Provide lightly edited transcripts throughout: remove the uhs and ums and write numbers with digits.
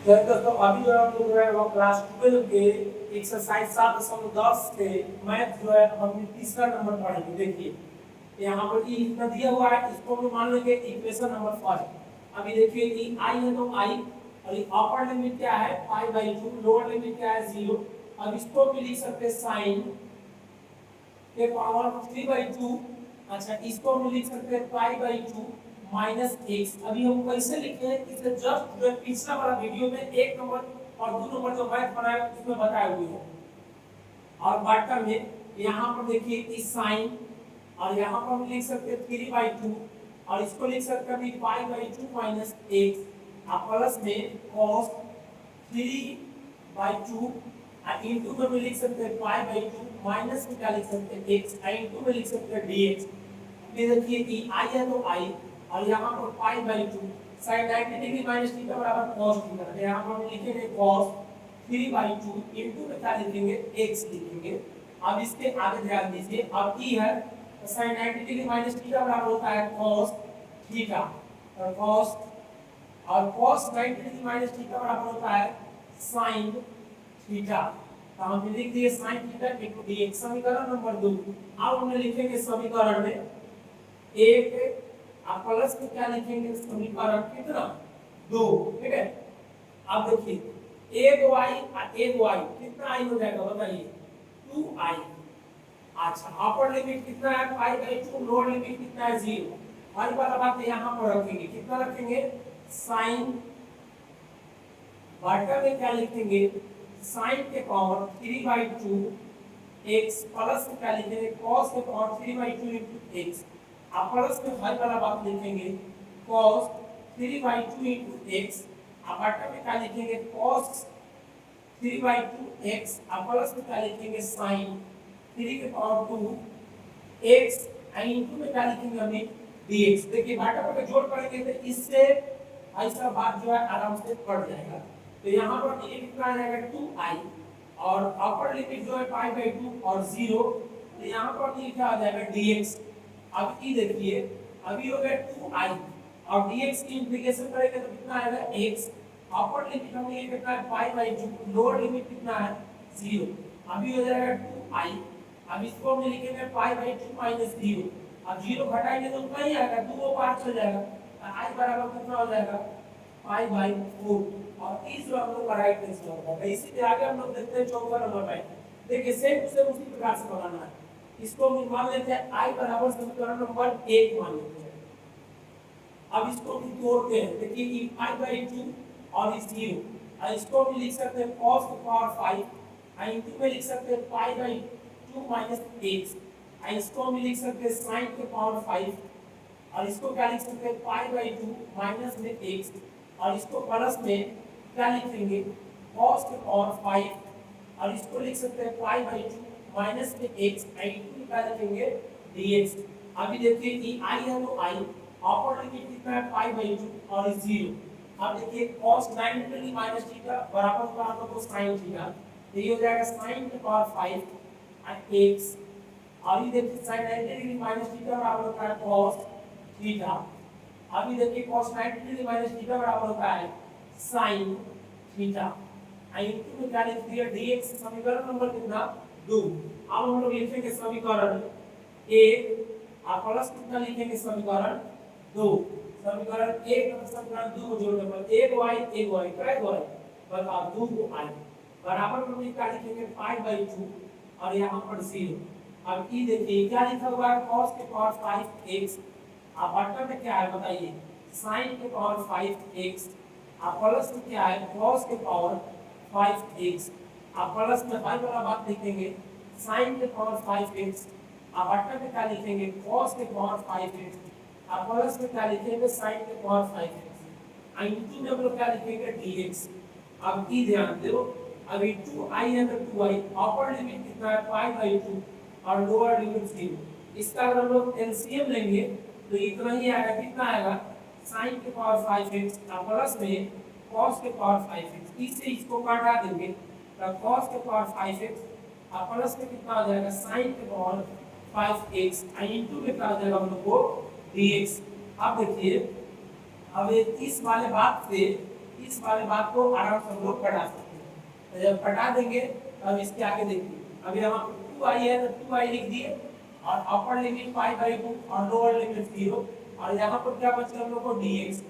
तो दोस्तों अभी जो हम लोग जो है वो क्लास 12 के एक्सरसाइज 7.10 के मैथ जो है हम तीसरा नंबर पढ़ेंगे। देखिए यहाँ पर ई इतना दिया हुआ है, इसको हम मान लेंगे इक्वेशन नंबर फर्स्ट। अभी देखिए ई आई है तो आई, और ये अपर लिमिट क्या है पाई/2, लोअर लिमिट क्या है 0। अब इसको भी लिख सकते हैं साइन के पावर 3/2। अच्छा इसको हम लिख सकते हैं पाई/2 माइनस एक्स। अभी हम कैसे लिखे हैं इसे जस्ट जो पिछला वाला वीडियो में 1 नंबर और 2 नंबर जो मैथ बनाया उसमें बताए हुए हैं। और बॉटम में यहाँ पर देखिए इस साइन, और यहाँ पर हम लिख सकते हैं 3/2, और इसको लिख सकते हैं पाई/2 माइनस एक्स, और प्लस में cos 3/2 इंटू में लिख सकते हैं पाई/2 माइनस में क्या लिख सकते हैं x, इंटू में लिख सकते हैं dx। फिर देखिए ई आई है तो आई, और यहाँ पर पाई/2 sin 90 डिग्री माइनस थीटा बराबर cos थीटा, यहाँ पर हम लिखेंगे cos 3/2 इंटू में क्या लिखेंगे x लिखेंगे। अब इसके आगे ध्यान दीजिए, अब ई है तो sin 90 डिग्री माइनस थीटा बराबर होता है cos थीटा, और cos और cos 90 डिग्री माइनस थीटा बराबर होता है sin थीटा। तो हम लिख दिए sin थीटा इक्वल dx। समीकरण नंबर 2। अब हम लिखेंगे समीकरण में एक आप प्लस में क्या लिखेंगे समीकरण कितना 2, ठीक है। अब देखिए एक y कितना आई हो जाएगा बताइए 2i। अच्छा अपर लिमिट कितना है पाई/2, लोअर लिमिट कितना है 0। हर वाला बात यहाँ पर रखेंगे, कितना रखेंगे साइन, बटा में क्या लिखेंगे साइन के पावर 3/2 x, प्लस में क्या लिखेंगे cos के पावर 3/2 into x, आप प्लस में हर वाला बात लिखेंगे cos 3/2 into x, आप बटा में क्या लिखेंगे cos 3/2 x, आप प्लस में क्या लिखेंगे sin 3 के पावर 2 x, इंटू में क्या लिखेंगे हमें dx। देखिए बटा पर जोड़ करेंगे तो इससे ऐसा बात जो है आराम से पड़ जाएगा। तो यहाँ पर ये कितना आ जाएगा 2i, और अपर लिमिट जो है पाई/2 और 0, तो यहाँ पर ये क्या आ जाएगा dx। अब ये देखिए अभी हो गया 2i और dx की इंटीग्रेशन करेंगे तो कितना आएगा x। अपर लिमिट हम ये कितना है पाई/2, लोअर लिमिट कितना है 0। अभी हो जाएगा 2i, अब इसको हम लिखेंगे पाई/2 माइनस 0। अब 0 घटाएंगे तो उतना ही आएगा, 2 पार चल जाएगा, i बराबर कितना हो जाएगा पाई/4। और इस जो हम लोग का राइट आंसर होगा। इसी आगे हम लोग देखते हैं 14 नंबर में। देखिए सेम टू सेम उसी प्रकार से बनाना है। इसको हम मान लेते हैं i बराबर समीकरण नंबर 1 मान लेते हैं। अब इसको भी तोड़ते हैं, देखिए ये पाई/2 और इस 0, और इसको भी लिख सकते हैं cos की पावर 5, और इंटू में लिख सकते हैं पाई/2 माइनस x, और इसको हम लिख सकते हैं sin की पावर 5, और इसको क्या लिख सकते हैं पाई/2 माइनस में x, और इसको प्लस में क्या लिखेंगे cos की पावर 5, और इसको लिख सकते हैं पाई/2 माइनस में x, इंटू क्या लिखेंगे dx। अभी देखिए ये i है तो i, अपर लिमिट कितना है पाई/2 और 0। अब देखिए cos 90 डिग्री माइनस थीटा बराबर होगा हम लोग को sin थीटा, तो ये हो जाएगा sin की पावर 5 और x, और ये देखिए sin 90 डिग्री माइनस थीटा बराबर होता है cos थीटा। अभी देखिए cos 90 डिग्री माइनस थीटा बराबर होता है sin थीटा, इंटू में क्या लिख दिया dx। समीकरण नंबर कितना 2। अब हम लोग लिखेंगे समीकरण 1 और प्लस कितना लिखेंगे समीकरण 2। समीकरण 1 और समीकरण 2 को जोड़ने पर 1y क्या y बता 2y बराबर में क्या लिखेंगे पाई/2 और यहाँ पर 0। अब ये देखिए क्या लिखा हुआ है cos के पावर 5x, अब बटा में क्या है बताइए sin के पावर 5x, अब प्लस में क्या है cos के पावर 5x, अब प्लस में हर वाला बात लिखेंगे sin के पावर 5x, अब बटा में क्या लिखेंगे cos के पावर 5x, अब प्लस में क्या लिखेंगे sin के पावर 5x, इंटू में हम लोग क्या लिखेंगे dx। अब की ध्यान दो अभी 2i है तो 2i, अपर लिमिट कितना है पाई/2 और लोअर लिमिट 0। इसका अगर हम लोग एलसीएम लेंगे तो इतना ही आएगा, कितना आएगा sin के पावर 5x प्लस में cos के पावर 5x, इससे इसको काटा देंगे तो cos के पावर 5x प्लस में कितना आ जाएगा sin के पावर 5x, इंटू में क्या आ जाएगा हम लोग को dx। अब देखिए अब इस वाले बात से इस वाले बात को आराम से हम लोग पढ़ा सकते हैं। तो जब पढ़ा देंगे तब इसके आगे देखिए, अभी यहाँ पे 2i है तो 2i लिख दिए और अपर लिमिट पाई बाई 2 और लोअर लिमिट 0 और यहाँ पर क्या बचा हम लोग को dx।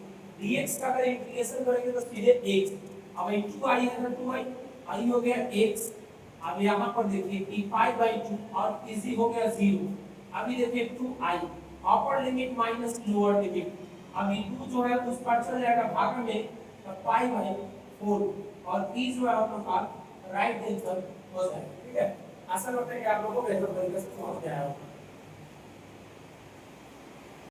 dx का अगर इंटीग्रेशन करेंगे तो सीधे x, अब ये 2i है ना 2i i हो गया x। अब यहाँ पर देखिए कि पाई बाई 2 और इजी हो गया 0। अभी देखिए 2i upper limit minus lower limit, अभी 2 जो है उस पर चल जाएगा भाग में तो पाई बाई 4 और ई जो है हम लोग का राइट आंसर हो जाएगा। ठीक है, आशा करते हैं कि आप लोगों को बेहतर तरीके से समझ में आया होगा।